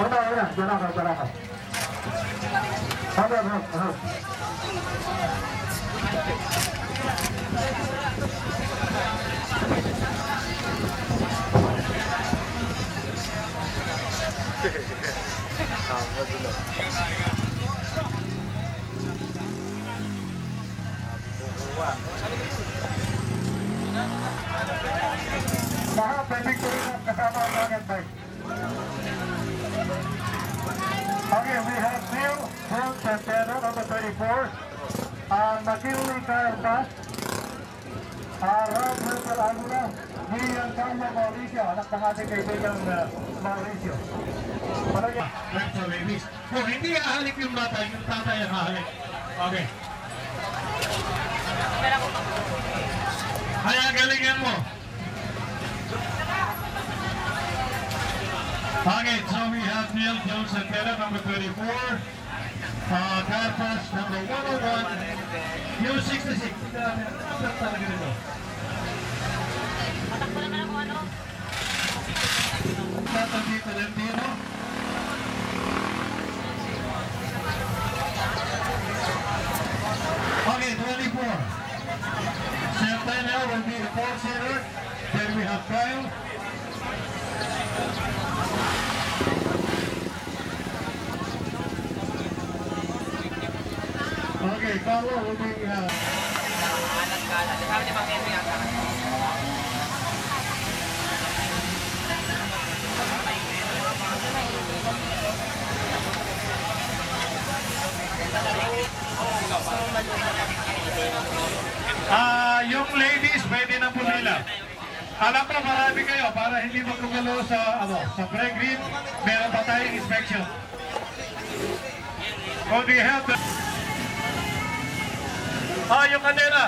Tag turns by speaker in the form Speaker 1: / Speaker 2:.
Speaker 1: Una, Jaraka. Lahat may victory na kasama ang rocket bike. Okay, we have Neil Santana, number 34. McKinley Carpas. Rob Russell Agula. Giancarlo Mauricio, anak ng ating kaibigang Mauricio. Right for ladies. Kung hindi ahalik yung bata, yung tatay ang ahalik. Okay. Kaya galingan mo. Okay, so we have Neil Jones Santana, number 34. Carpas, number 101. Yung 66. Ano talaga nito? Tatang Valentino. Okay, 24. Santana will be the 4th seater. Then we have Kyle. Okay, Carlo will be yung ladies pwede na pumila. Alam ko marami kayo para hindi magkugulo sa break green, meron pa tayong inspection. Oh, do you have the... yung kanila.